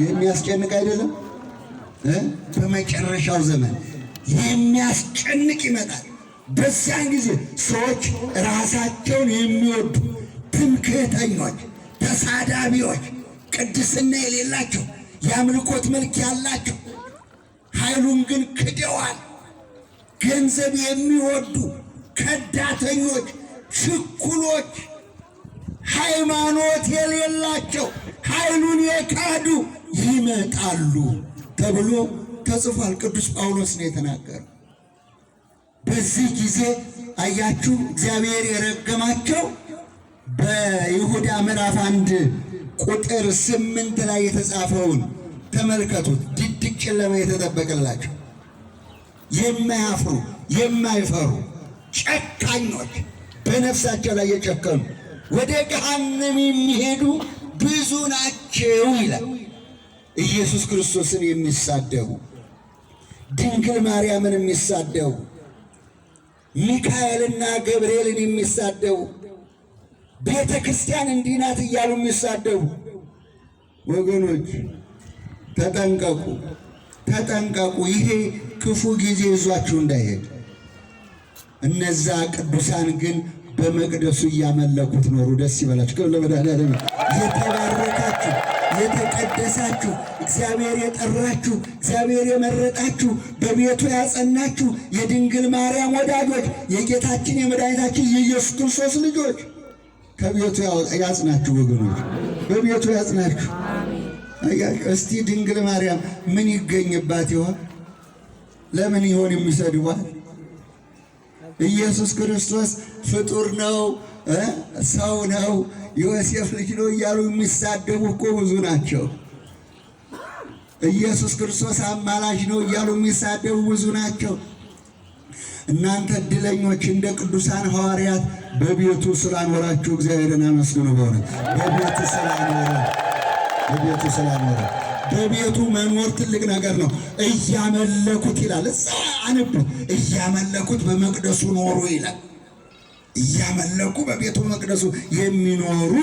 የሚያስጨንቅ አይደለም። በመጨረሻው ዘመን የሚያስጨንቅ ይመጣል። በዚያን ጊዜ ሰዎች ራሳቸውን የሚወዱ ትምክህተኞች፣ ተሳዳቢዎች፣ ቅድስና የሌላቸው የአምልኮት መልክ ያላቸው ኃይሉን ግን ክደዋል። ገንዘብ የሚወዱ ከዳተኞች፣ ችኩሎች፣ ሃይማኖት የሌላቸው ኃይሉን የካዱ ይመጣሉ ተብሎ ተጽፏል። ቅዱስ ጳውሎስ ነው የተናገረው። በዚህ ጊዜ አያችሁ እግዚአብሔር የረገማቸው በይሁዳ ምዕራፍ 1 ቁጥር 8 ላይ የተጻፈውን ተመልከቱት። ድቅድቅ ጨለማ የተጠበቀላቸው የማያፍሩ የማይፈሩ ጨካኞች፣ በነፍሳቸው ላይ የጨከኑ ወደ ገሃነም የሚሄዱ ብዙ ናቸው ይላል። ኢየሱስ ክርስቶስን የሚሳደቡ፣ ድንግል ማርያምን የሚሳደቡ፣ ሚካኤልና ገብርኤልን የሚሳደቡ፣ ቤተ ክርስቲያን እንዲህ ናት እያሉ የሚሳደቡ ወገኖች ተጠንቀቁ፣ ተጠንቀቁ። ይሄ ክፉ ጊዜ ይዟችሁ እንዳይሄድ። እነዛ ቅዱሳን ግን በመቅደሱ እያመለኩት ኖሩ። ደስ ይበላችሁ። ክብር ለመድኃኔዓለም። የተባረካችሁ የተቀደሳችሁ እግዚአብሔር የጠራችሁ እግዚአብሔር የመረጣችሁ በቤቱ ያጸናችሁ የድንግል ማርያም ወዳጆች የጌታችን የመድኃኒታችን የኢየሱስ ክርስቶስ ልጆች ከቤቱ ያጽናችሁ ወገኖች፣ በቤቱ ያጽናችሁ። እስቲ ድንግል ማርያም ምን ይገኝባት ይሆን? ለምን ይሆን የሚሰድቧት? ኢየሱስ ክርስቶስ ፍጡር ነው፣ ሰው ነው፣ ዮሴፍ ልጅ ነው እያሉ የሚሳደቡ እኮ ብዙ ናቸው። ኢየሱስ ክርስቶስ አማላጅ ነው እያሉ የሚሳደቡ ብዙ ናቸው። እናንተ ዕድለኞች እንደ ቅዱሳን ሐዋርያት በቤቱ ስላኖራችሁ እግዚአብሔርን አመስግኑ። በእውነት በቤቱ ስላኖረ በቤቱ መኖር ትልቅ ነገር ነው። እያመለኩት ይላል እዛ አንብ እያመለኩት በመቅደሱ ኖሩ ይላል። እያመለኩ በቤቱ መቅደሱ የሚኖሩ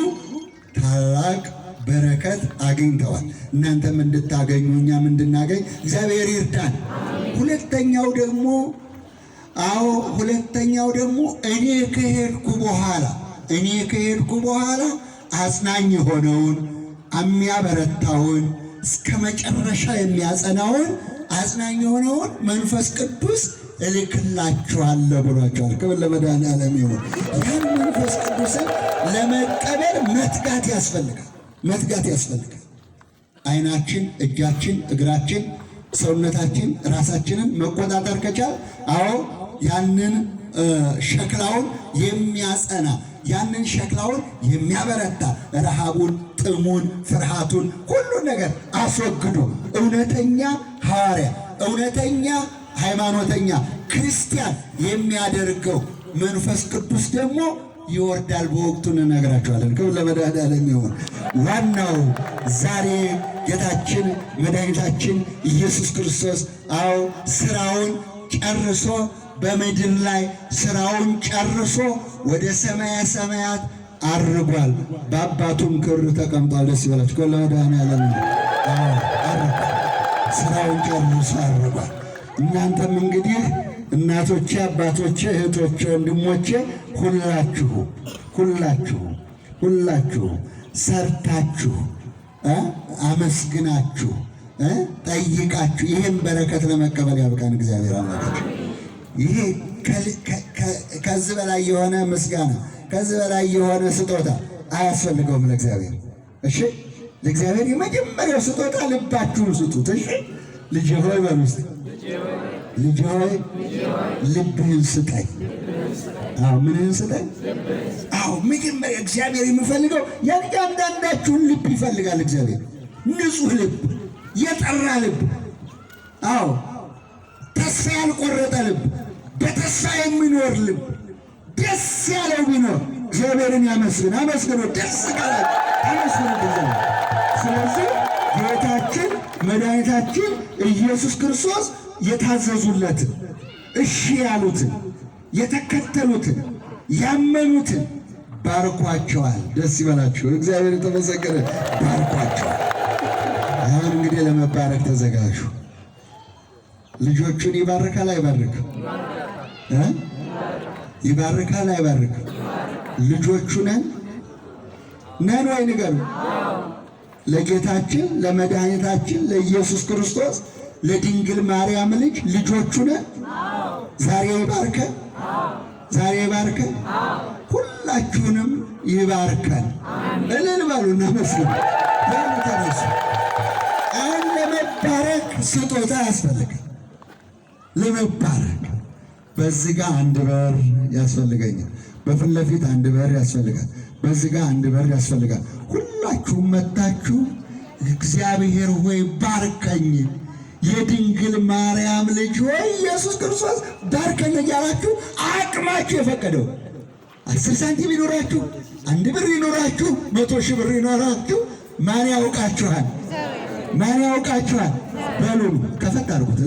ታላቅ በረከት አግኝተዋል። እናንተም እንድታገኙ እኛም እንድናገኝ እግዚአብሔር ይርዳን። ሁለተኛው ደግሞ እኔ ከሄድኩ በኋላ አጽናኝ የሆነውን የሚያበረታውን እስከ መጨረሻ የሚያጸናውን አጽናኝ የሆነውን መንፈስ ቅዱስ እልክላችኋለሁ ብሏቸዋል። ክብር ለመድኃኔዓለም ይሁን። ይህን መንፈስ ቅዱስን ለመቀበል መትጋት ያስፈልጋል። ዓይናችን፣ እጃችን፣ እግራችን፣ ሰውነታችን ራሳችንን መቆጣጠር ከቻል ያንን ሸክላውን የሚያጸና ያንን ሸክላውን የሚያበረታ ረሃቡን፣ ጥሙን፣ ፍርሃቱን ሁሉን ነገር አስወግዶ እውነተኛ ሐዋርያ እውነተኛ ሃይማኖተኛ ክርስቲያን የሚያደርገው መንፈስ ቅዱስ ደግሞ ይወርዳል። በወቅቱ እንነግራቸዋለን። ክብር ለመድኃኔዓለም ይሁን። ዋናው ዛሬ ጌታችን መድኃኒታችን ኢየሱስ ክርስቶስ ስራውን ጨርሶ በምድር ላይ ስራውን ጨርሶ ወደ ሰማየ ሰማያት አርጓል። በአባቱም ክብር ተቀምጧል። ደስ ይበላችሁ። ክብር ለመድኃኔዓለም ይሁን። ስራውን ጨርሶ አርጓል። እናንተም እንግዲህ እናቶቼ፣ አባቶቼ፣ እህቶቼ፣ ወንድሞቼ ሁላችሁ ሰርታችሁ አመስግናችሁ ጠይቃችሁ ይህን በረከት ለመቀበል ያብቃን እግዚአብሔር አምላካችን። ይሄ ከዚህ በላይ የሆነ ምስጋና ከዚህ በላይ የሆነ ስጦታ አያስፈልገውም ለእግዚአብሔር። እሺ፣ ለእግዚአብሔር የመጀመሪያው ስጦታ ልባችሁን ስጡት። እሺ፣ ልጅ ሆይ በሉ እስቲ፣ ልጅ ሆይ ልብህን ስጠኝ። ምንህን ስጠኝ? መጀመሪያ እግዚአብሔር የሚፈልገው የእያንዳንዳችሁን ልብ ይፈልጋል። እግዚአብሔር ንጹሕ ልብ፣ የጠራ ልብ፣ ተስፋ ያልቆረጠ ልብ፣ በተስፋ የሚኖር ልብ፣ ደስ ያለው ቢኖር እግዚአብሔርን ያመስግን። አመስግኖ ደስ ካላችሁ አመስግኑ። ስለዚህ ጌታችን መድኃኒታችን ኢየሱስ ክርስቶስ የታዘዙለትን እሺ ያሉትን የተከተሉትን ያመኑትን ባርኳቸዋል። ደስ ይበላችሁ። እግዚአብሔር የተመሰገነ ባርኳቸዋል። እንግዲህ ለመባረክ ተዘጋጁ። ልጆቹን ይባርካል አይባርክም? ይባርካል አይባርክም? ልጆቹ ነን ወይ ንገሩ? ለጌታችን ለመድኃኒታችን ለኢየሱስ ክርስቶስ ለድንግል ማርያም ልጅ ልጆቹ ነን። ዛሬ ይባርከን፣ ዛሬ ይባርከን፣ ሁላችሁንም ይባርከን። እልል በሉና መስሉ ተነሱ። አሁን ለመባረክ ስጦታ ያስፈልጋል። ለመባረክ በዚህ ጋር አንድ በር ያስፈልገኛል። በፊት ለፊት አንድ በር ያስፈልጋል። በዚህ ጋር አንድ በር ያስፈልጋል። ሁላችሁም መታችሁ እግዚአብሔር ሆይ ባርከኝ፣ የድንግል ማርያም ልጅ ሆይ ኢየሱስ ክርስቶስ ባርከኝ እያላችሁ አቅማችሁ የፈቀደው 10 ሳንቲም ይኖራችሁ፣ 1 ብር ይኖራችሁ፣ 100 ሺህ ብር ይኖራችሁ፣ ማን ያውቃችኋል? ማን ያውቃችኋል? በሉ ከፈት አድርጉት።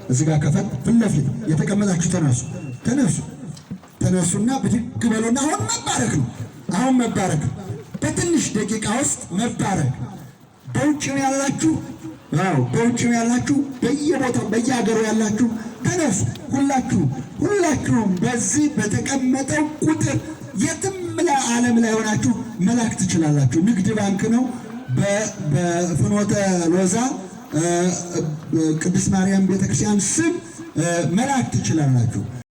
እዚህ ጋር ከፈት ፊት ለፊት የተቀመጣችሁ ተነሱ፣ ተነሱና ብድግ በሉና አሁን መባረክ ነው። አሁን መባረክ በትንሽ ደቂቃ ውስጥ መባረክ። በውጭም ያላችሁ በውጭም ያላችሁ በየቦታው በየሀገሩ ያላችሁ ተነሱ። ሁላችሁም በዚህ በተቀመጠው ቁጥር የትም ዓለም ላይ ሆናችሁ መላክ ትችላላችሁ። ንግድ ባንክ ነው። በፍኖተ ሎዛ ቅድስት ማርያም ቤተክርስቲያን ስም መላክ ትችላላችሁ።